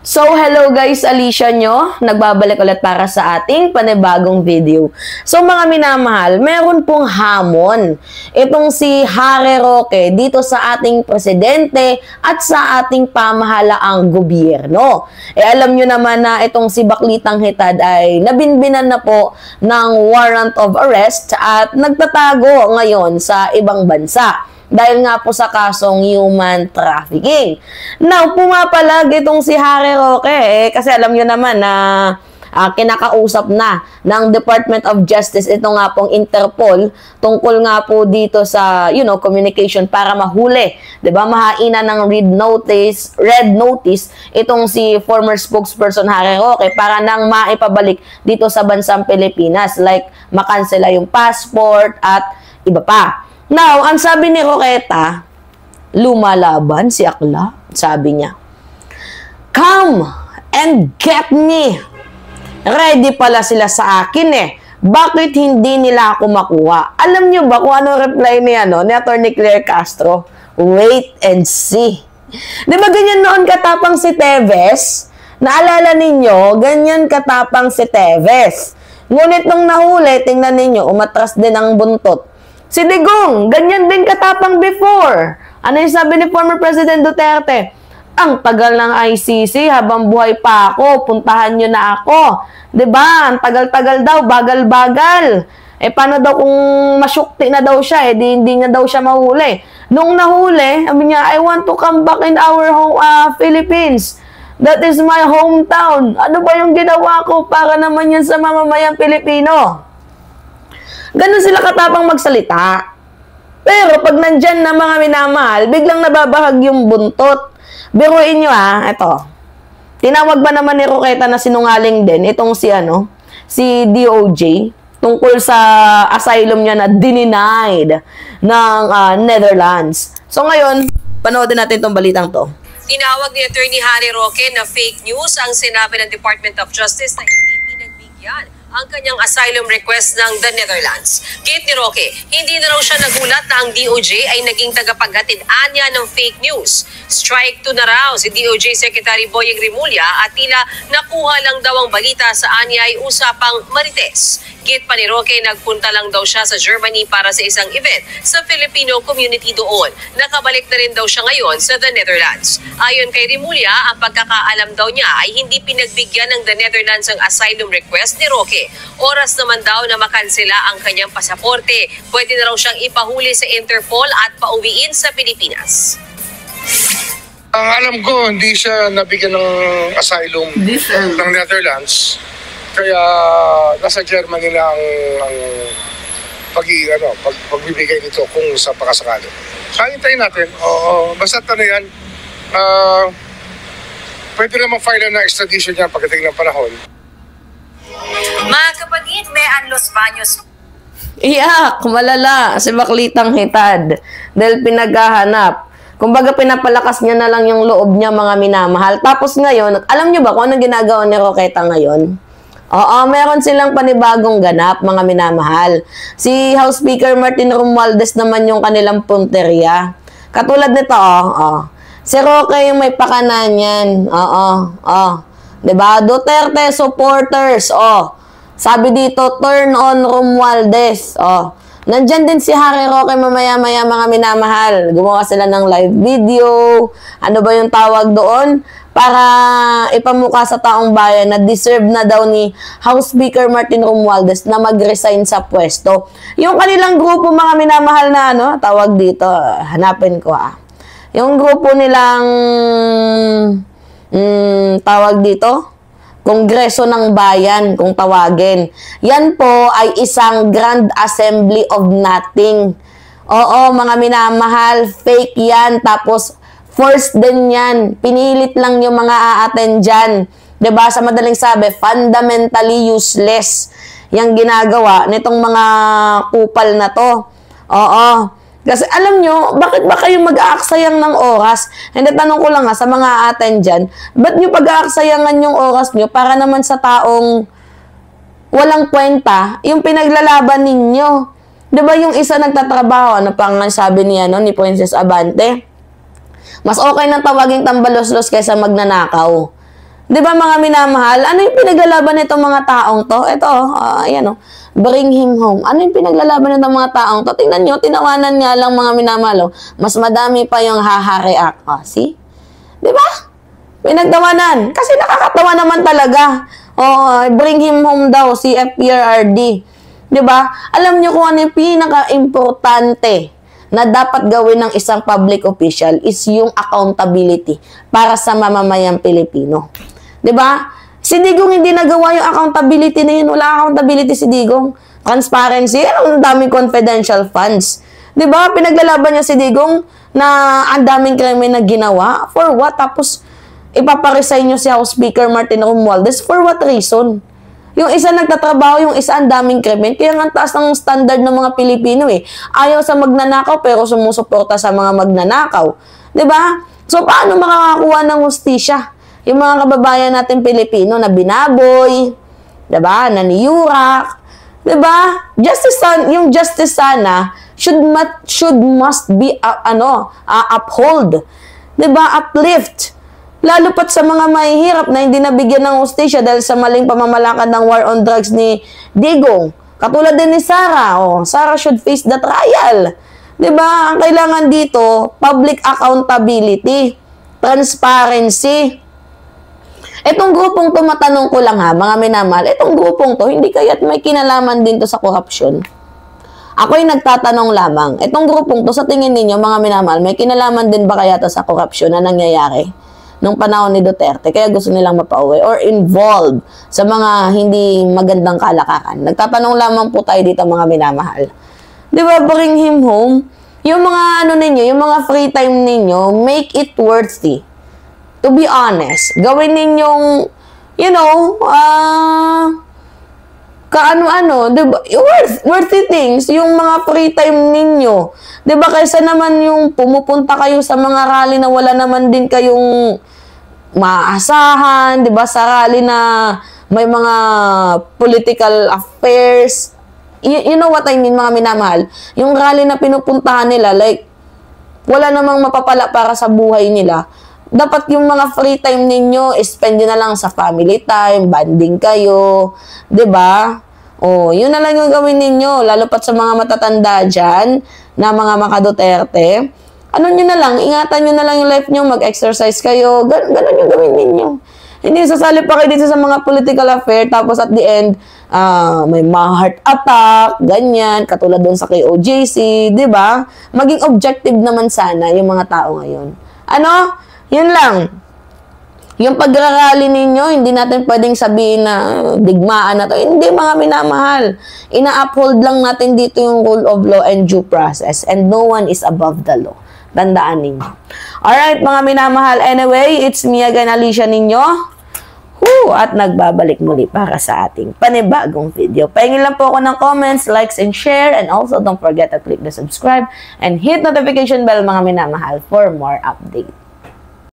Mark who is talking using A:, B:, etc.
A: So, hello guys, Alicia nyo. Nagbabalik ulit para sa ating panibagong video. So, mga minamahal, meron pong hamon itong si Harry Roque dito sa ating presidente at sa ating pamahalaang gobyerno. Alam nyo naman na itong si Baklitang Hitad ay nabinbinan na po ng warrant of arrest at nagtatago ngayon sa ibang bansa. Dahil nga po sa kasong human trafficking. Now, pumapalag itong si Harry Roque kasi alam nyo naman na kinakausap na ng Department of Justice ito nga pong Interpol tungkol nga po dito sa, communication para mahuli. 'Di ba? Mahaina ng red notice itong si former spokesperson Harry Roque para nang maipabalik dito sa bansang Pilipinas. Like, makansela yung passport at iba pa. Now, ang sabi ni Roqueta, lumalaban si Akla. Sabi niya, "Come and get me." Ready pala sila sa akin eh. Bakit hindi nila ako makuha? Alam niyo ba kung ano reply ni Atty. Claire Castro? Wait and see. Di ba ganyan noon katapang si Teves? Naalala ninyo, ganyan katapang si Teves. Ngunit nung nahuli, tingnan ninyo, umatras din ang buntot. Si Digong, ganyan din katapang before. Ano yung sabi ni former President Duterte? Ang tagal ng ICC, habang buhay pa ako, puntahan nyo na ako. 'Di ba? Ang tagal-tagal daw, bagal-bagal. Paano daw kung masyukti na daw siya, hindi na daw siya mahuli. Nung nahuli, sabi niya, I want to come back in our home, Philippines. That is my hometown. Ano ba yung ginawa ko para naman yan sa mamamayang Pilipino? Ganun sila katapang magsalita. Pero pag nandyan na mga minamahal, biglang nababahag yung buntot. Biruin nyo ito. Tinawag ba naman ni Roqueta na sinungaling din itong si DOJ tungkol sa asylum niya na denied ng Netherlands. So ngayon, panoodin natin itong balitang to.
B: Tinawag ni Atty. Harry Roque na fake news ang sinabi ng Department of Justice na hindi pinagbigyan ang kanyang asylum request ng the Netherlands. Gate ni Roque, hindi na raw siya nagulat na ang DOJ ay naging tagapaghatid-anya ng fake news. Strike 2 na raw si DOJ Secretary Boyeng Rimulya at tila nakuha lang daw ang balita sa anya ay usapang marites. Gate pa ni Roque, nagpunta lang daw siya sa Germany para sa isang event sa Filipino community doon. Nakabalik na rin daw siya ngayon sa the Netherlands. Ayon kay Rimulya, ang pagkakaalam daw niya ay hindi pinagbigyan ng the Netherlands ang asylum request ni Roque. Oras naman daw na makansela ang kanyang pasaporte. Pwede na raw siyang ipahuli sa Interpol at pauwiin sa Pilipinas.
C: Ang alam ko, hindi siya nabigyan ng asylum ng Netherlands. Kaya nasa Germany na ang pagbibigay nito kung sa pakasakali. So, hintayin natin. Basta yan, pwede naman file na extradition niya pagdating ng panahon.
B: Mga kapatid, Mean Los Baños.
A: Iyak, malala si Baklitang Hitad dahil pinaghahanap. Kumbaga pinapalakas niya na lang yung loob niya, mga minamahal. Tapos ngayon, alam niyo ba kung anong ginagawa ni Roqueta ngayon? Oo, meron silang panibagong ganap, mga minamahal. Si House Speaker Martin Romualdez naman yung kanilang punteriya. Katulad nito, si Roque yung may pakanan yan. Diba? Duterte supporters, sabi dito, turn on Romualdez. Nandyan din si Harry Roque mamaya-maya, mga minamahal. Gumawa sila ng live video. Ano ba yung tawag doon? Para ipamukha sa taong bayan na deserve na daw ni House Speaker Martin Romualdez na mag-resign sa pwesto. Yung kanilang grupo, mga minamahal na tawag dito, hanapin ko Yung grupo nilang tawag dito, Kongreso ng Bayan, kung tawagin. Yan po ay isang Grand Assembly of Nothing. Oo, mga minamahal, fake yan. Tapos, forced din yan. Pinilit lang yung mga a-attend dyan. Diba? Sa madaling sabi, fundamentally useless yung ginagawa nitong mga kupal na to. Oo. Kasi alam nyo, bakit ba kayo mag-aaksayan ng oras? Hindi, tanong ko lang sa mga atin dyan, ba't nyo pag-aaksayangan yung oras nyo para naman sa taong walang kwenta, yung pinaglalaban ninyo? Diba yung isa nagtatrabaho, ano pang sabi niya, ni Princess Abante? Mas okay na tawaging tambaloslos kaysa magnanakaw. Di ba mga minamahal? Ano yung pinaglalaban nitong mga taong to? Ito, ayan o. Bring him home. Ano yung pinaglalaban nitong mga taong to? Tingnan nyo, tinawanan nga lang mga minamahal. Mas madami pa yung haha-react. See? Di ba? Pinagtawanan. Kasi nakakatawa naman talaga. Bring him home daw, si FPRRD. Di ba? Alam nyo kung ano yung pinaka-importante na dapat gawin ng isang public official is yung accountability para sa mamamayang Pilipino. 'Di ba? Si Digong hindi nagawa yung accountability na yun. Wala accountability si Digong. Transparency, ang daming confidential funds. 'Di ba? Pinaglalaban niya si Digong na ang daming krimen na ginawa. For what? Tapos ipaparesign niyo si House Speaker Martin Romualdez. For what reason? Yung isa nagtatrabaho, yung isa ang daming krimen. Kaya nga taas ng standard ng mga Pilipino eh. Ayaw sa magnanakaw pero sumusuporta sa mga magnanakaw. 'Di ba? So paano makakakuha ng hustisya? Yung mga kababayan natin Pilipino na binaboy, 'di ba? Na niyurak, 'di ba? Yung justice sana must be uphold. 'Di ba? Uplift. Lalo pat sa mga mahihirap na hindi nabigyan ng hustisya dahil sa maling pamamalakad ng war on drugs ni Digong. Katulad din ni Sara. Sara should face the trial. 'Di ba? Ang kailangan dito, public accountability, transparency. Itong grupong to, matanong ko lang ha, mga minamahal, itong grupong to, hindi kaya't may kinalaman din to sa korupsyon? Ako'y nagtatanong lamang, itong grupong to, sa tingin ninyo, mga minamahal, may kinalaman din ba kaya to sa korupsyon na nangyayari nung panahon ni Duterte, kaya gusto nilang mapauwi, or involved sa mga hindi magandang kalakaran? Nagtatanong lamang po tayo dito, mga minamahal. Di ba, bring him home? Yung mga yung mga free time ninyo, make it worthy. To be honest, gawin ninyong, diba? Worthy things, yung mga free time ninyo. Diba, kaysa naman yung pumupunta kayo sa mga rally na wala naman din kayong maasahan, diba, sa rally na may mga political affairs. You know what I mean, mga minamahal? Yung rally na pinupuntahan nila, like, wala namang mapapala para sa buhay nila. Dapat yung mga free time ninyo, spend nyo na lang sa family time, banding kayo, 'di ba? Yun na lang yung gawin ninyo, lalo pat sa mga matatanda dyan, na mga maka-Duterte. Ano nyo na lang, ingatan nyo na lang yung life nyo, mag-exercise kayo, ganun yung gawin ninyo. Hindi sasali pa kayo dito sa mga political affair, tapos at the end, may mga heart attack, ganyan, katulad doon sa KOJC, 'di ba? Maging objective naman sana yung mga tao ngayon. Yun lang. Yung pagrarally ninyo, hindi natin pwedeng sabihin na digmaan na to. Hindi, mga minamahal. Ina-uphold lang natin dito yung rule of law and due process. And no one is above the law. Tandaan ninyo. Alright, mga minamahal. Anyway, it's me again, Alicia ninyo. At nagbabalik muli para sa ating panibagong video. Pahingin lang po ako ng comments, likes, and share. And also, don't forget to click the subscribe and hit notification bell, mga minamahal, for more updates.